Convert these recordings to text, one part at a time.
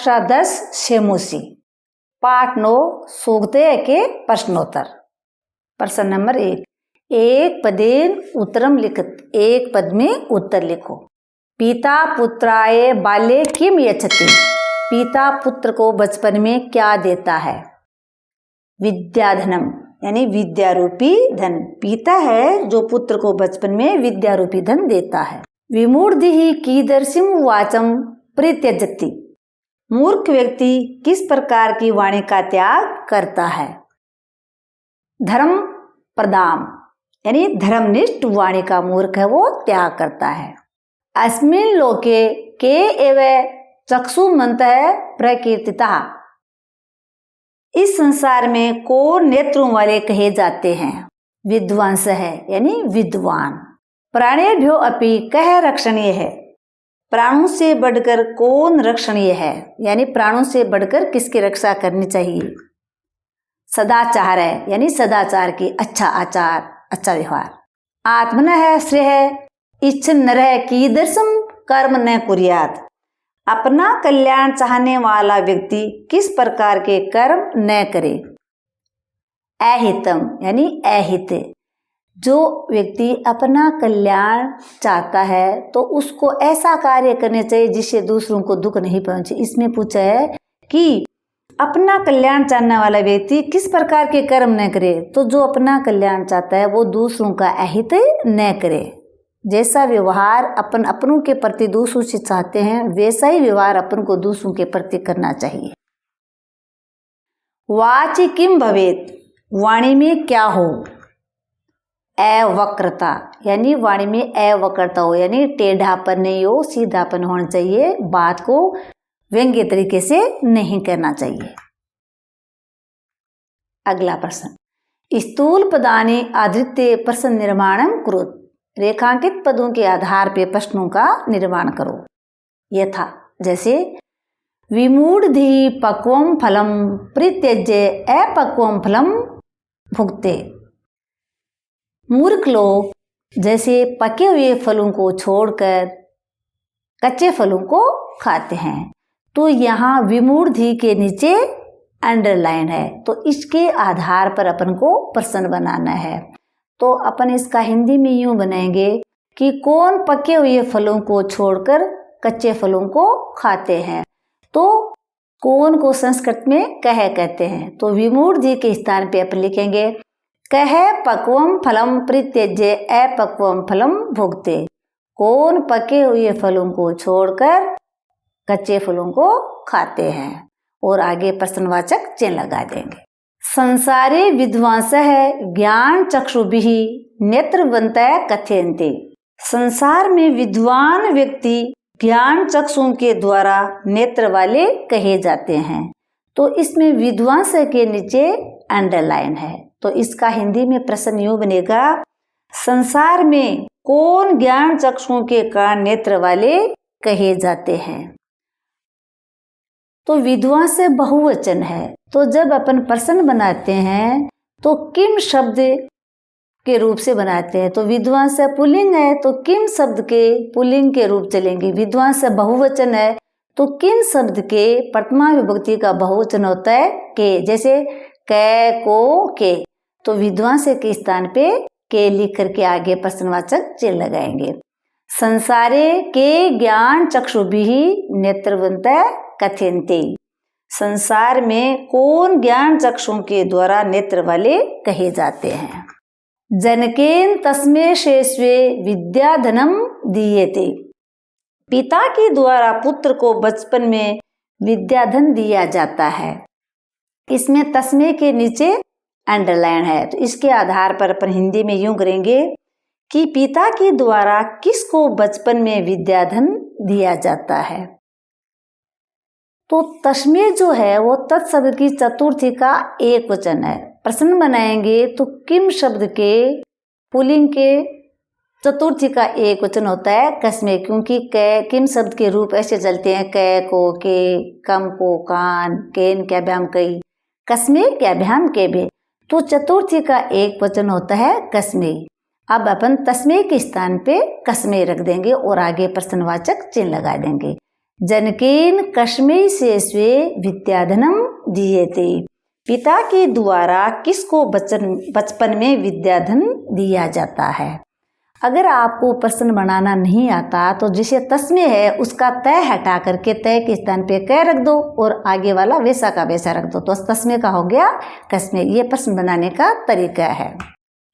कक्षा 10 शेमूसी पाठ 9 सूक्तय के प्रश्नोत्तर। प्रश्न नंबर 1, एक पदेन उत्तरम लिखत, एक पद में उत्तर लिखो। पिता पुत्राय बाल्ये किम यच्छति, पिता पुत्र को बचपन में क्या देता है। विद्याधनम यानी विद्या रूपी धन, पिता है जो पुत्र को बचपन में विद्या रूपी धन देता है। विमूढ़ कीदर्शिम वाचम परित्यजति, मूर्ख व्यक्ति किस प्रकार की वाणी का त्याग करता है। धर्म प्रदाम यानी धर्मनिष्ठ वाणी का मूर्ख है वो त्याग करता है। अस्मिन् लोके के एव चक्षुमन्तः प्रकीर्तितः, इस संसार में कौन नेत्रों वाले कहे जाते हैं। विद्वांस है यानी विद्वान। प्राणेभ्यो अपि कह रक्षणीय है, प्राणों से बढ़कर कौन रक्षणीय है, यानी प्राणों से बढ़कर किसकी रक्षा करनी चाहिए। सदाचार है यानी सदाचार की अच्छा आचार, अच्छा व्यवहार। आत्मनः श्रेयः इच्छन् नरः कीदृशं कर्म न कुर्यात्, अपना कल्याण चाहने वाला व्यक्ति किस प्रकार के कर्म न करे। अहितम यानी अहित, जो व्यक्ति अपना कल्याण चाहता है तो उसको ऐसा कार्य करने चाहिए जिससे दूसरों को दुख नहीं पहुंचे। इसमें पूछा है कि अपना कल्याण चाहने वाला व्यक्ति किस प्रकार के कर्म न करे, तो जो अपना कल्याण चाहता है वो दूसरों का अहित न करे। जैसा व्यवहार अपन अपनों के प्रति दूसरों से चाहते हैं वैसा ही व्यवहार अपन को दूसरों के प्रति करना चाहिए। वाचि किम भवेत, वाणी में क्या हो। अवक्रता यानी वाणी में अवक्रता हो, यानी टेढ़ापन नहीं हो, सीधापन होना चाहिए, बात को व्यंग्य तरीके से नहीं करना चाहिए। अगला प्रश्न, स्थूल पदानि आधृत्य प्रश्न निर्माणम कुरुत, रेखांकित पदों के आधार पे प्रश्नों का निर्माण करो। यथा जैसे विमूढ़धि पक्वम फलम परित्यज्य अपक्वम फलम भुक्ते, मूर्ख लोग जैसे पके हुए फलों को छोड़कर कच्चे फलों को खाते हैं। तो यहाँ विमूढ़धि के नीचे अंडरलाइन है, तो इसके आधार पर अपन को प्रश्न बनाना है। तो अपन इसका हिंदी में यूं बनाएंगे कि कौन पके हुए फलों को छोड़कर कच्चे फलों को खाते हैं। तो कौन को संस्कृत में कह कहते हैं, तो विमूढ़धि के स्थान पे अपन लिखेंगे कह पक्वम फलम परित्यज्य अपक्वम फलम भुक्ते, कौन पके हुए फलों को छोड़कर कच्चे फलों को खाते हैं। और आगे प्रश्नवाचक चिन्ह लगा देंगे। संसारे विद्वांसः ज्ञान चक्षुभिः नेत्रवन्तः कथयन्ते, संसार में विद्वान व्यक्ति ज्ञान चक्षुओं के द्वारा नेत्र वाले कहे जाते हैं। तो इसमें विद्वांस के नीचे अंडरलाइन है, तो इसका हिंदी में प्रश्न यूं बनेगा संसार में कौन ज्ञान चक्षुओं के कारण नेत्र वाले कहे जाते हैं। तो विद्वान से बहुवचन है, तो जब अपन प्रश्न बनाते हैं तो किम शब्द के रूप से बनाते हैं। तो विद्वान से पुल्लिंग है तो किम शब्द के पुल्लिंग के रूप चलेंगे। विद्वान से बहुवचन है तो किम शब्द के प्रथमा विभक्ति का बहुवचन होता है के, जैसे कै को के, तो विद्वान से के स्थान पे के लिख करके आगे प्रश्नवाचक चिन्ह लगाएंगे। संसारे के ज्ञान चक्षुभिः नेत्रवन्तः कथयन्ते, संसार में कौन ज्ञान चक्षुओं के द्वारा नेत्र वाले कहे जाते हैं। जनकेन तस्मै शेषवे विद्याधनम दीयते, पिता के द्वारा पुत्र को बचपन में विद्याधन दिया जाता है। इसमें तस्मै के नीचे अंडरलाइन है, तो इसके आधार पर अपन हिंदी में यूं करेंगे कि पिता के द्वारा किसको बचपन में विद्याधन दिया जाता है। तो तस्मै जो है वो तत्शब्द की चतुर्थी का एक वचन है। प्रश्न बनाएंगे तो किम शब्द के पुल्लिंग के चतुर्थी का एक वचन होता है कस्मे, क्योंकि कै किम शब्द के रूप ऐसे चलते हैं कै को के, कम को कान, केन के अभ्याम कई, कस्मे के अभ्याम के भी, तो चतुर्थी का एक वचन होता है कस्मे। अब अपन तस्मै के स्थान पे कस्मे रख देंगे और आगे प्रश्नवाचक चिन्ह लगा देंगे। जनकेन कस्मै से स्वे विद्याधनम दीयते। पिता के द्वारा किसको बचपन में विद्याधन दिया जाता है। अगर आपको प्रश्न बनाना नहीं आता तो जिसे तस्मे है उसका तय हटा करके तय के स्थान पे कै रख दो और आगे वाला वैसा का वैसा रख दो, तो तस्मे का हो गया कस्मे। ये प्रश्न बनाने का तरीका है।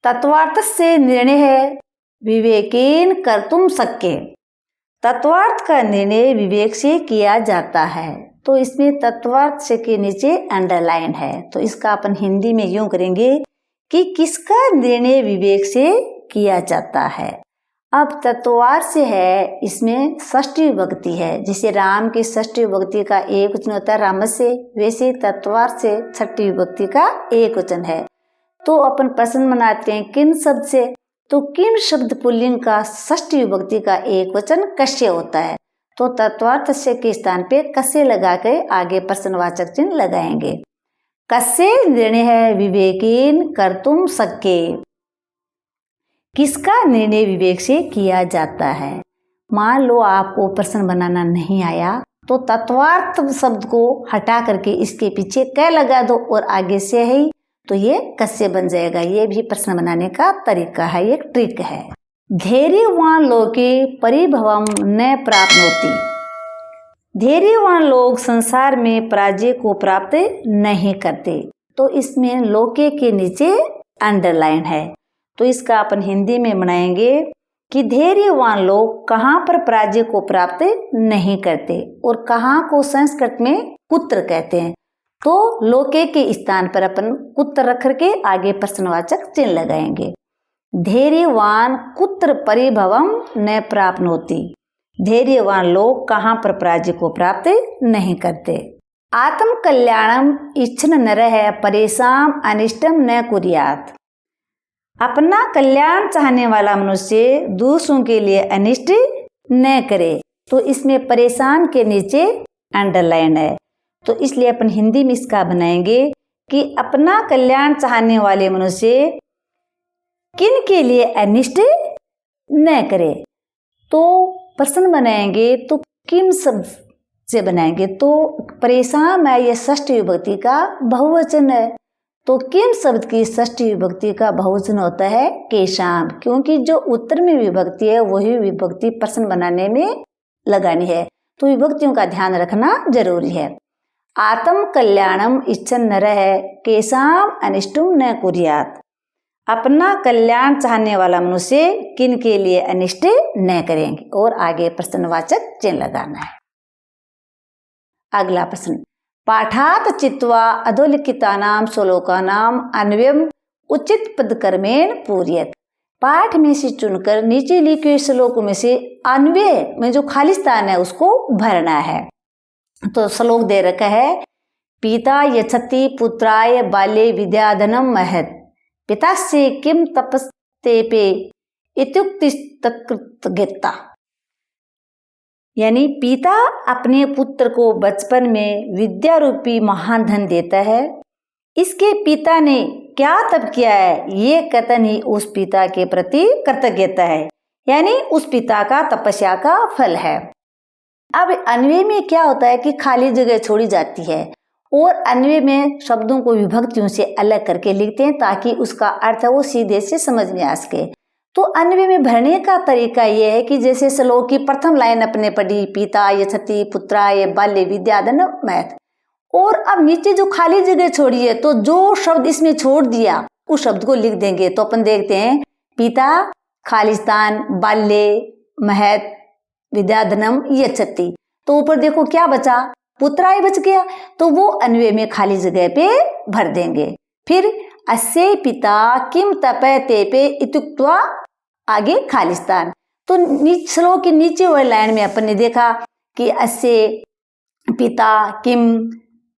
तत्वार्थ से निर्णय है विवेकेन कर्तुम शक्य। तत्वार्थ का निर्णय विवेक से किया जाता है, तो इसमें तत्वार्थ से के नीचे अंडरलाइन है, तो इसका अपन हिंदी में यूं करेंगे कि किसका निर्णय विवेक से किया जाता है। अब तत्वार्थ से है, इसमें षष्ठी विभक्ति है, जिसे राम की षष्ठी विभक्ति का एक वचन होता है रामस्य, वैसे तत्वार्थ से छठी विभक्ति का एक वचन है। तो अपन प्रश्न बनाते हैं किन शब्द से, तो किन शब्द पुल्लिंग का षष्ठी विभक्ति का एक वचन कस्य होता है, तो तत्वार्थ से के स्थान पे कस्य लगा के आगे प्रश्नवाचक चिन्ह लगाएंगे। कस्य निर्णय है विवेकेन कर्तुम शक्य। किसका निर्णय विवेक से किया जाता है। मान लो आपको प्रश्न बनाना नहीं आया तो तत्वार्थ शब्द को हटा करके इसके पीछे कै लगा दो और आगे से है तो ये कस्य बन जाएगा। ये भी प्रश्न बनाने का तरीका है, एक ट्रिक है। धैर्यवान लोके परिभवम न प्राप्नोति। धैर्यवान लोग संसार में पराजय को प्राप्त नहीं करते, तो इसमें लोके के नीचे अंडरलाइन है, तो इसका अपन हिंदी में बनाएंगे कि धैर्यवान लोग कहाँ पर पराजय को प्राप्त नहीं करते और कहाँ को संस्कृत में कुत्र कहते हैं, तो लोके के स्थान पर अपन कुत्र रख करके आगे प्रश्नवाचक चिन्ह लगाएंगे। धैर्यवान कुत्र परिभवम न प्राप्नोति। धैर्यवान लोग कहाँ पर पराजय को प्राप्त नहीं करते। आत्म कल्याणम इच्छन नरः परेशान अनिष्टम न कुर्यात्। अपना कल्याण चाहने वाला मनुष्य दूसरों के लिए अनिष्ट न करे, तो इसमें परेशान के नीचे अंडरलाइन है, तो इसलिए अपन हिंदी में इसका बनाएंगे कि अपना कल्याण चाहने वाले मनुष्य किन के लिए अनिष्ट न करे। तो प्रश्न बनाएंगे तो किम शब्द से बनाएंगे, तो परेशान है यह षष्ठी विभक्ति का बहुवचन है, तो किम शब्द की षष्ठी विभक्ति का बहुवचन होता है केशाम, क्योंकि जो उत्तर में विभक्ति है वही विभक्ति प्रश्न बनाने में लगानी है, तो विभक्तियों का ध्यान रखना जरूरी है। आत्म कल्याणम इच्छन नरः केशाम अनिष्टुम न कुर्यात्। अपना कल्याण चाहने वाला मनुष्य किन के लिए अनिष्ट न करेंगे, और आगे प्रश्नवाचक चिन्ह लगाना है। अगला प्रश्न, पाठात चित्वा अधोलिखितानाम श्लोकानाम अन्वयम उचित पदक्रमेण पूरयेत। पाठ में से चुनकर नीचे लिखे श्लोकों में से अन्वय में जो खाली स्थान है उसको भरना है। तो श्लोक दे रखा है, पिता यच्छति पुत्राय बाल्ये विद्याधनम महत्, पिता से किम तपस्तेपे इत्युक्तिस्तत्कृतज्ञता। यानी पिता अपने पुत्र को बचपन में विद्या रूपी महान धन देता है, इसके पिता ने क्या तप किया है ये कथन ही उस पिता के प्रति कृतज्ञता है, यानी उस पिता का तपस्या का फल है। अब अन्वय में क्या होता है कि खाली जगह छोड़ी जाती है और अन्वय में शब्दों को विभक्तियों से अलग करके लिखते हैं ताकि उसका अर्थ वो सीधे से समझ में आ सके। तो अन्वय में भरने का तरीका यह है कि जैसे श्लोक की प्रथम लाइन अपने पढ़ी, पिता यच्छति पुत्राय बाल्ये विद्याधनम महत्, और अब नीचे जो खाली जगह छोड़ी है तो जो शब्द इसमें छोड़ दिया उस शब्द को लिख देंगे। तो अपन देखते हैं पिता खालिस्तान बाल्ये महत् विद्याधनम यच्छति, तो ऊपर देखो क्या बचा, पुत्राय बच गया, तो वो अन्वय में खाली जगह पे भर देंगे। फिर अस्य पिता किम तपेतेपे इत्युक्त्वा आगे खालिस्तान। तो श्लोक के नीचे वाली लाइन में अपन ने देखा कि अस्य पिता किम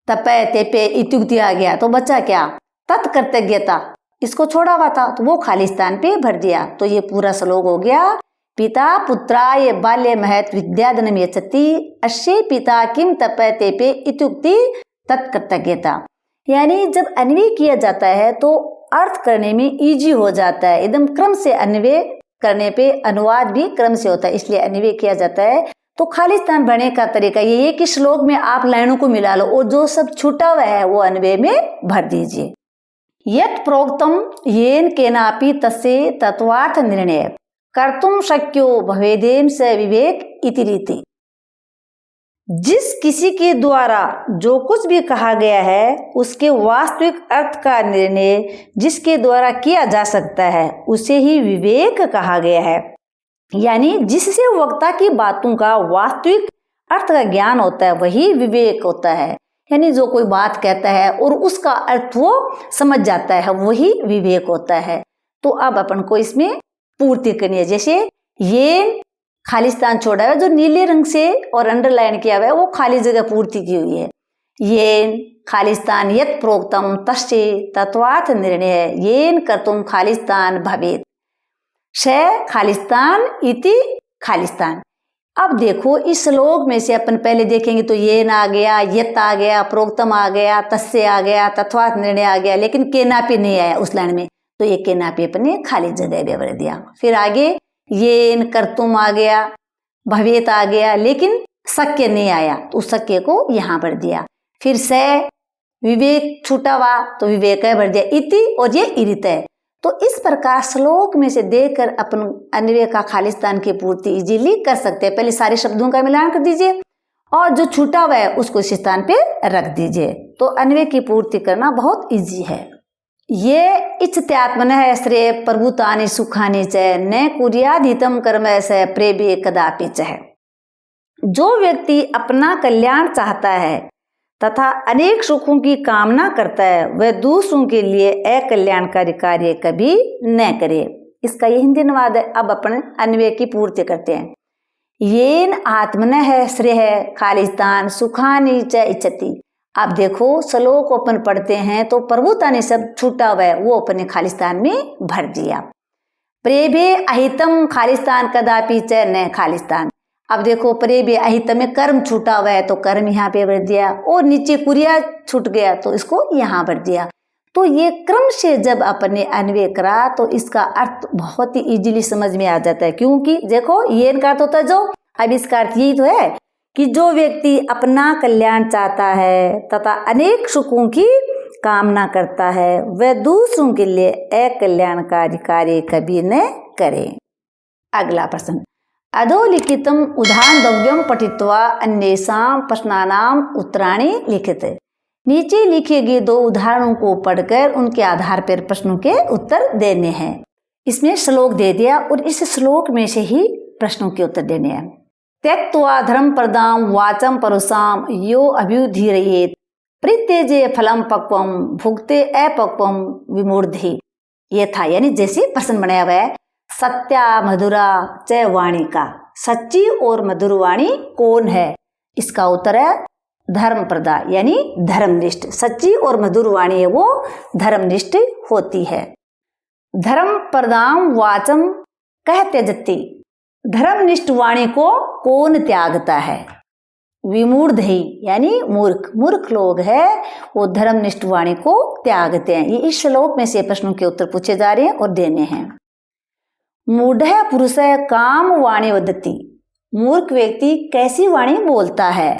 तपेतेपे इत्युक्ति आ गया, तो बचा क्या, तत्कृतज्ञता, इसको छोड़ा हुआ था तो वो खालिस्तान पे भर दिया। तो ये पूरा श्लोक हो गया, पिता पुत्राय बाल्ये महत् विद्याधनम यच्छति, अस्य पिता किम तपेतेपे इत्युक्ति तत्कृतज्ञता। यानी जब अन्वय किया जाता है तो अर्थ करने में इजी हो जाता है, एकदम क्रम से अन्वय करने पे अनुवाद भी क्रम से होता है, इसलिए अन्वय किया जाता है तो खालिस्तान बनने का तरीका ये है कि श्लोक में आप लाइनों को मिला लो और जो सब छूटा हुआ है वो अन्वय में भर दीजिए। यत् प्रोक्तम येन केनापि तस्य तत्वार्थ निर्णय कर्तुम शक्यो भवेदेन स विवेक इति रीति। जिस किसी के द्वारा जो कुछ भी कहा गया है उसके वास्तविक अर्थ का निर्णय जिसके द्वारा किया जा सकता है उसे ही विवेक कहा गया है। यानी जिससे वक्ता की बातों का वास्तविक अर्थ का ज्ञान होता है वही विवेक होता है। यानी जो कोई बात कहता है और उसका अर्थ वो समझ जाता है वही विवेक होता है। तो अब अपन को इसमें पूर्ति करनी है। जैसे ये खालिस्तान छोड़ा है जो नीले रंग से और अंडरलाइन किया हुआ है वो खाली जगह पूर्ति की हुई है। येन खालिस्तान यत् प्रोक्तम तस्य तत्वार्थ निर्णय येन कर्तुम खालिस्तान भवेत् श खालिस्तान इति खालिस्तान। अब देखो इस श्लोक में से अपन पहले देखेंगे तो येन आ गया, यत् आ गया, प्रोक्तम आ गया, तस्य आ गया, तत्वार्थ निर्णय आ गया, लेकिन केनापि नहीं आया उस लाइन में। तो ये केनापि अपने खाली जगह में भर दिया। फिर आगे येन कर्तुम आ गया, भवेत आ गया, लेकिन शक्य नहीं आया तो उस शक्य को यहाँ भर दिया। फिर से विवेक छूटा हुआ तो विवेक भर दिया इति और ये इरित है। तो इस प्रकार श्लोक में से देखकर अपन अन्वय का खालिस्तान की पूर्ति इजीली कर सकते हैं। पहले सारे शब्दों का मिलान कर दीजिए और जो छूटा हुआ है उसको इस स्थान पे रख दीजिए। तो अन्वय की पूर्ति करना बहुत इजी है। ये इच्छत्यात्मनः श्रेय प्रभुतानि सुखानि च न कुर्यादितम कर्म स प्रेभे कदापि च। जो व्यक्ति अपना कल्याण चाहता है तथा अनेक सुखों की कामना करता है वह दूसरों के लिए अकल्याणकारी कार्य कभी न करे। इसका ये हिंदी अनुवाद है। अब अपन अन्वय की पूर्ति करते हैं। येन आत्मनः श्रेय खालिस्तान सुखानि च इच्छति। आप देखो श्लोक को अपन पढ़ते हैं तो प्रभुतानि सब छूटा हुआ है वो अपने खालिस्तान में भर दिया। प्रेभे अहितम खालिस्तान कदापि च न खालिस्तान। अब देखो प्रेभे अहित में कर्म छूटा हुआ है तो कर्म यहाँ पे भर दिया और नीचे कुरिया छूट गया तो इसको यहाँ भर दिया। तो ये क्रम से जब अपने अन्वय करा तो इसका अर्थ बहुत ही इजीली समझ में आ जाता है। क्योंकि देखो ये का अर्थ होता है जो, अब इसका अर्थ यही तो है कि जो व्यक्ति अपना कल्याण चाहता है तथा अनेक सुखों की कामना करता है वह दूसरों के लिए अकल्याणकारी कार्य कभी न करे। अगला प्रश्न। अधोलिखितम उदाहरणद्वयम पठित्वा अन्येषां प्रश्नानां उत्तराणि लिखित। नीचे लिखे गए दो उदाहरणों को पढ़कर उनके आधार पर प्रश्नों के उत्तर देने हैं। इसमें श्लोक दे दिया और इस श्लोक में से ही प्रश्नों के उत्तर देने हैं। त्यक्त्वा धर्मप्रदां वाचं परुषां यो अभ्युदीरयेत् परित्यज्य फलं पक्वं भुक्ते अपक्वं विमूढ़ि। ये था, यानी जैसे प्रश्न बनाया हुआ है। सत्या मधुरा च वाणी का, सच्ची और मधुर वाणी कौन है? इसका उत्तर है धर्मप्रदा, यानी धर्मनिष्ठ। सच्ची और मधुर वाणी है वो धर्मनिष्ठ होती है। धर्मप्रदां वाचं कह त्यजति। धर्मनिष्ठ वाणी को कौन त्यागता है? विमूढ़ि, यानी मूर्ख। मूर्ख लोग है वो धर्मनिष्ठ वाणी को त्यागते हैं। ये इस श्लोक में से प्रश्नों के उत्तर पूछे जा रहे हैं और देने हैं। मूढ़ पुरुष काम वाणी वदति। मूर्ख व्यक्ति कैसी वाणी बोलता है?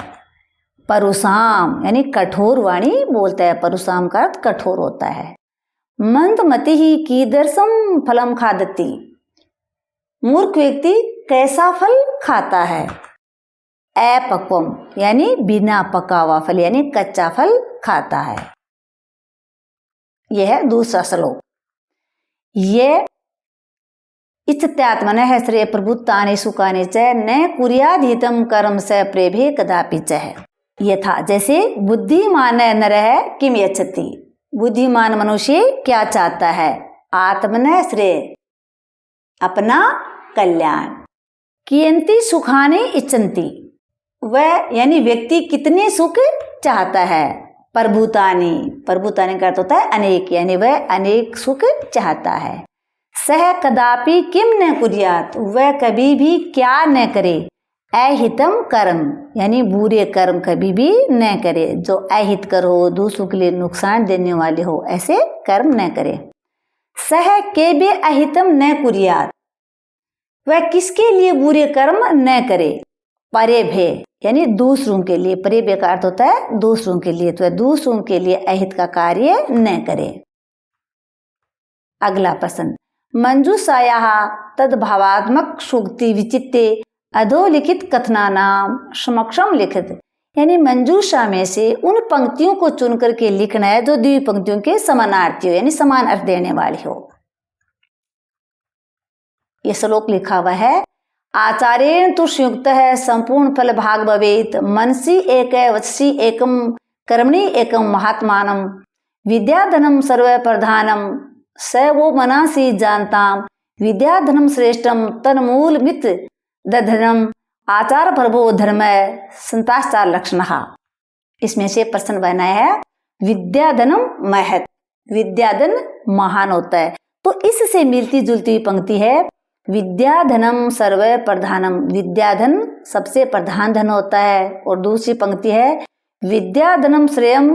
परुषाम, यानी कठोर वाणी बोलता है। परुषाम का अर्थ कठोर होता है। मंदमति ही कीदर्शम फलम खादति। मूर्ख व्यक्ति कैसा फल खाता है? अपक्वम, यानी बिना पका हुआ फल, यानी कच्चा फल खाता है। यह है दूसरा श्लोक। ये इच्छत्यात्मनः श्रेय प्रभुतानि सुखानि च न कुर्यादितम कर्म स प्रेभे कदापि च। ये था, जैसे बुद्धिमान नरः किम यच्छति। बुद्धिमान मनुष्य क्या चाहता है? आत्मनः श्रेय, अपना कल्याण। कियन्ति सुखानि इच्छन्ति। वह यानी व्यक्ति कितने सुख चाहता है? प्रभुतानि, प्रभुतानि का अर्थ होता है अनेक, यानी वह अनेक सुख चाहता है। सह कदापि किम न कुर्यात। वह कभी भी क्या न करे? अहितम कर्म, यानी बुरे कर्म कभी भी न करे। जो अहित कर हो, दूसरों के लिए नुकसान देने वाले हो, ऐसे कर्म न करे। सह केबे अहितम न कुर्यात। वह किसके लिए बुरे कर्म न करे? परेभे यानी दूसरों के लिए, परेभे का अर्थ होता है दूसरों के लिए, तो दूसरों के लिए अहित का कार्य न करे। अगला प्रश्न, मंजूषायाः तद्भावात्मक सूक्ति विचित्ते अधोलिखित कथनानाम समक्षम लिखित, यानी मंजूषा में से उन पंक्तियों को चुन करके लिखना है जो द्वि पंक्तियों के समानार्थी हो, यानी समान अर्थ देने वाली हो। यह श्लोक लिखा हुआ है, आचार्येण तु संयुक्त है संपूर्ण फल भाग भवेत, मनसि एक वचसि एकम कर्मणि एकम महात्मानम, विद्याधनम सर्व प्रधानम स वो मनासी जानताम, विद्याधनम श्रेष्ठम तन्मूल मित दधनम, आचार प्रभो धर्म संताचार लक्षण। इसमें से प्रश्न बनाया है, विद्याधनम महत, विद्याधन महान होता है, तो इससे मिलती जुलती पंक्ति है, विद्याधनम सर्व प्रधानम, विद्याधन सबसे प्रधान धन होता है। और दूसरी पंक्ति है, विद्याधनम श्रेयम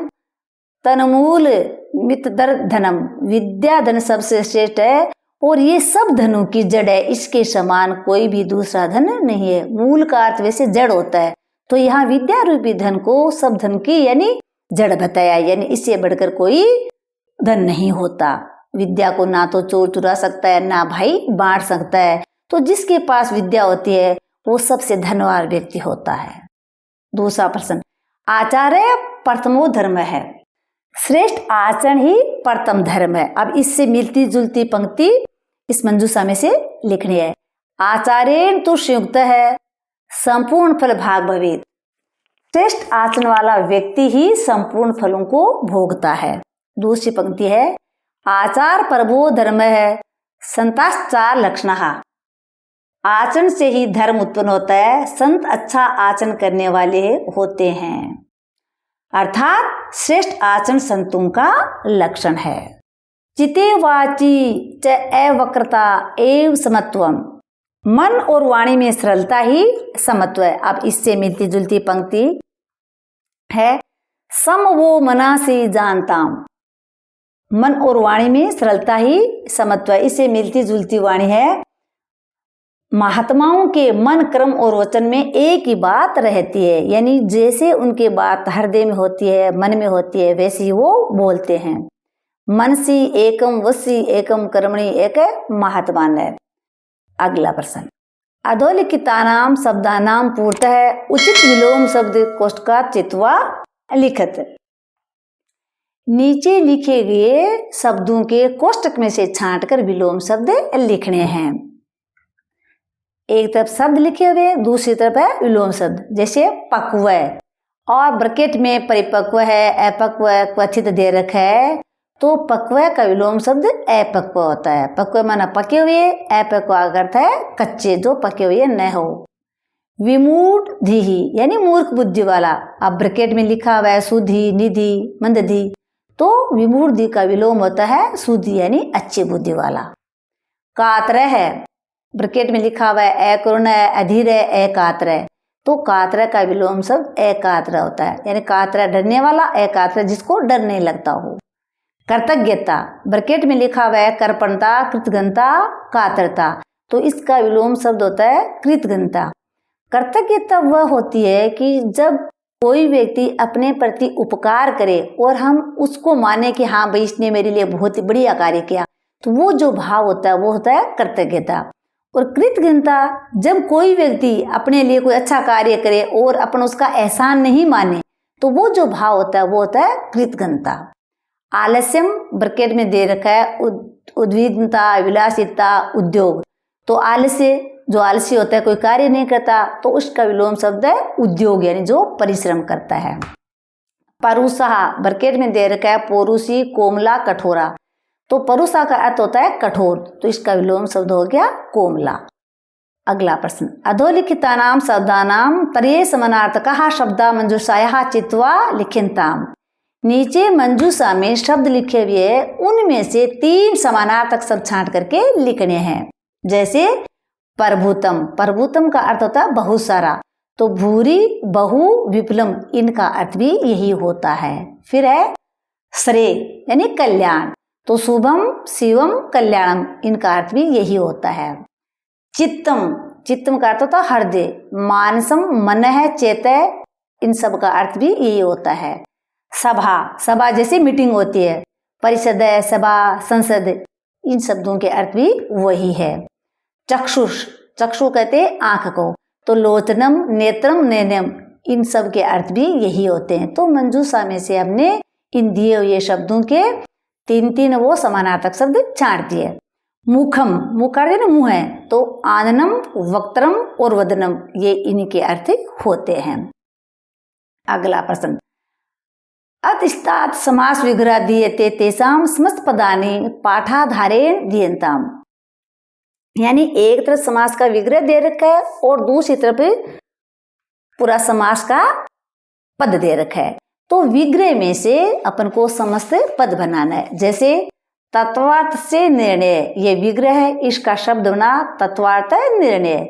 तन्मूल मितदर धनम, विद्याधन सबसे श्रेष्ठ है और ये सब धनों की जड़ है, इसके समान कोई भी दूसरा धन नहीं है। मूल का अर्थ वैसे जड़ होता है, तो यहाँ विद्या रूपी धन को सब धन की यानी जड़ बताया, यानी इससे बढ़कर कोई धन नहीं होता। विद्या को ना तो चोर चुरा सकता है, ना भाई बांट सकता है, तो जिसके पास विद्या होती है वो सबसे धनवान व्यक्ति होता है। दूसरा प्रश्न, आचार्य प्रथमो धर्म है, श्रेष्ठ आचरण ही प्रथम धर्म है। अब इससे मिलती जुलती पंक्ति इस मंजूषा में से लिखनी है, आचार्येण तु संयुक्त है संपूर्ण फल भाग भवेत, श्रेष्ठ आचरण वाला व्यक्ति ही संपूर्ण फलों को भोगता है। दूसरी पंक्ति है, आचार प्रभो धर्म है संताचार लक्षण, आचरण से ही धर्म उत्पन्न होता है, संत अच्छा आचरण करने वाले होते हैं, अर्थात श्रेष्ठ आचरण संतों का लक्षण है। चिते वाची च अवक्रता एव समत्वम, मन और वाणी में सरलता ही समत्व है। अब इससे मिलती जुलती पंक्ति है, सम वो मनासी जानताम, मन और वाणी में सरलता ही समत्व है। इससे मिलती जुलती वाणी है, महात्माओं के मन कर्म और वचन में एक ही बात रहती है, यानी जैसे उनके बात हृदय में होती है, मन में होती है, वैसे ही वो बोलते हैं। मनसी एकम वसी एकम कर्मणि एक महात्मान है। अगला प्रश्न, अधोलिखितानाम शब्दानाम पूर्तः उचित विलोम शब्द कोष्ठका चित्वा लिखत, नीचे लिखे गए शब्दों के कोष्ठक में से छांटकर विलोम शब्द लिखने हैं। एक तरफ शब्द लिखे हुए, दूसरी तरफ है विलोम शब्द, जैसे पक्व और ब्रैकेट में परिपक्व है, अपक्व क्वचित दे रखा है, तो पक्व का विलोम शब्द अपक्व होता है। पक्व माना पके हुए, अपक्व का अर्थ है कच्चे, जो पके हुए न हो। विमूढ़ धीहि यानी मूर्ख बुद्धि वाला, अब ब्रैकेट में लिखा हुआ है सुधी निधि मंदधि, तो विमूढ़ धी का विलोम होता है सुधी यानी अच्छी बुद्धि वाला। कातर है, ब्रैकेट में लिखा हुआ है अकरुण है, अधीर है, एकात्र, तो कात्र का विलोम शब्द एकात्र होता है, यानी कात्र डरने वाला, एकात्र जिसको डर नहीं लगता हो। कृतज्ञता, ब्रैकेट में लिखा हुआ है कर्पणता, कृतज्ञता, कातरता, तो इसका विलोम शब्द होता है कृतज्ञता। कृतज्ञता वह होती है कि जब कोई व्यक्ति अपने प्रति उपकार करे और हम उसको माने कि हाँ भाई इसने मेरे लिए बहुत बढ़िया कार्य किया, तो वो जो भाव होता है वो होता है कृतज्ञता। और कृतज्ञता, जब कोई व्यक्ति अपने लिए कोई अच्छा कार्य करे और अपन उसका एहसान नहीं माने, तो वो जो भाव होता है वो होता है कृतज्ञता। आलस्यम ब्रैकेट में दे रखा है उद्विग्नता, विलासिता, उद्योग, तो आलस्य जो आलसी होता है कोई कार्य नहीं करता, तो उसका विलोम शब्द है उद्योग यानी जो परिश्रम करता है। परुषा ब्रैकेट में दे रखा है पौरुषी, कोमला, कठोरा, तो परुषा का अर्थ होता है कठोर, तो इसका विलोम शब्द हो गया कोमला। अगला प्रश्न, अधोलिखितानाम शब्दानाम तर्ये समानार्थकः शब्दा मंजूषायाः चित्वा लिख्यन्ताम्, नीचे मंजूषा में शब्द लिखे हुए हैं, उनमें से 3 समानार्थक शब्द छांट करके लिखने हैं। जैसे प्रभुतम, प्रभुतम का अर्थ होता है बहुत सारा, तो भूरी, बहु, विपुलम, इनका अर्थ भी यही होता है। फिर है श्रेय यानी कल्याण, तो शुभम, शिवम, कल्याणम, इनका अर्थ भी यही होता है। चित्तम चित्तम का अर्थ होता है हृदय, मानसम मन है, चेत है, इन सब का अर्थ भी यही होता है। सभा, सभा जैसे मीटिंग होती है, परिषद है, सभा, संसद, इन शब्दों के अर्थ भी वही है। चक्षुष, चक्षु कहते हैं आंख को, तो लोचनम, नेत्रम, नैनम, इन सब के अर्थ भी यही होते हैं। तो मंजूषा में से हमने इन दिए हुए शब्दों के तीन तीन वो समानार्थक शब्द छांट दिए। मुखम, मुख का अर्थ मुंह है, तो आननम, वक्त्रम और वदनम, ये इनके अर्थ होते हैं। अगला प्रश्न, अतिस्तात समास विग्रह दीयते तेषाम समस्त पदानि पाठाधारेण दीयन्ताम, यानी एक तरफ समास का विग्रह दे रखा है और दूसरी तरफ पूरा समास का पद दे रखा है। तो विग्रह में से अपन को समस्त पद बनाना है। जैसे तत्वार्थ से निर्णय, ये विग्रह है, इसका शब्द बना तत्वार्थ निर्णय।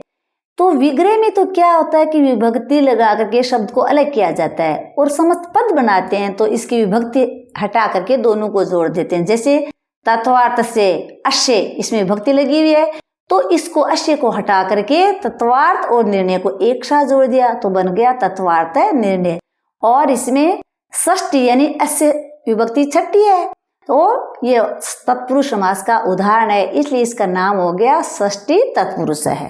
तो विग्रह में तो क्या होता है कि विभक्ति लगा करके शब्द को अलग किया जाता है, और समस्त पद बनाते हैं तो इसकी विभक्ति हटा करके दोनों को जोड़ देते हैं। जैसे तत्वार्थ से अश्य, इसमें विभक्ति लगी हुई है, तो इसको अश्य को हटा करके तत्वार्थ और निर्णय को एक साथ जोड़ दिया तो बन गया तत्वार्थ निर्णय। और इसमें षष्ठी यानी अस्य विभक्ति छठी है, तो ये तत्पुरुष समास का उदाहरण है, इसलिए इसका नाम हो गया षष्ठी तत्पुरुष है।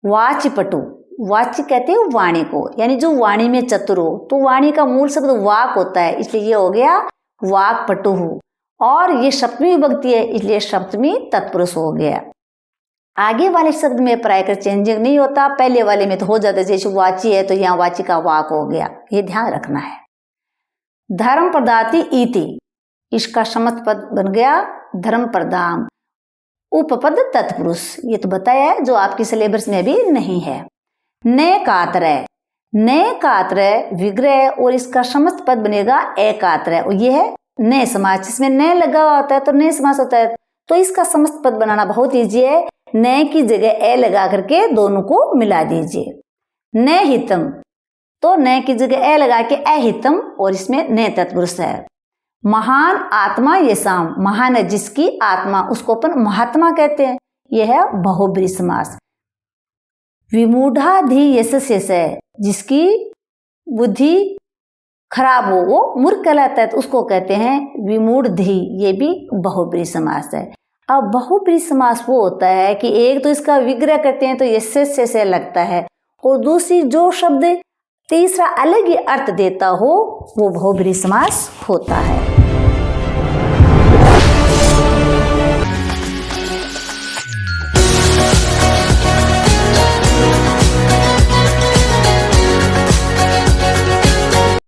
वाचिपटु, वाची कहते हैं वाणी को, यानी जो वाणी में चतुर हो, तो वाणी का मूल शब्द वाक होता है, इसलिए ये हो गया वाक्पटु। और ये सप्तमी विभक्ति है, इसलिए सप्तमी तत्पुरुष हो गया। आगे वाले शब्द में प्राय कर चेंजिंग नहीं होता, पहले वाले में तो हो जाता है। जैसे वाची है तो यहाँ वाची का वाक हो गया, ये ध्यान रखना है। धर्म प्रदाति इति, इसका समस्त पद बन गया धर्म प्रदाम, उपपद तत्पुरुष, ये तो बताया है जो आपकी सिलेबस में भी नहीं है। ने कात्रय, ने कात्रय विग्रह और इसका समस्त पद बनेगा एकात्रय, और ये है नए समास, जिसमें नए लगा हुआ होता है तो नए समास होता है। तो इसका समस्त पद बनाना बहुत ईजी है, नए की जगह ए लगा करके दोनों को मिला दीजिए। नए हितम, तो नए की जगह ए लगा के अहितम, और इसमें नए तत्पुरुष है। महान आत्मा यशाम, महान है जिसकी आत्मा, उसको अपन महात्मा कहते हैं, यह है बहुब्रीहि समास। विमूढ़ाधि यशस्य है, जिसकी बुद्धि खराब हो वो मूर्ख कहलाता है, तो उसको कहते हैं विमूढ़धि, ये भी बहुब्रीहि समास है। अब बहुब्रीहि समास वो होता है कि एक तो इसका विग्रह करते हैं तो यशस्य से लगता है, और दूसरी जो शब्द तीसरा अलग ही अर्थ देता हो वो बहुब्रीहि समास होता है।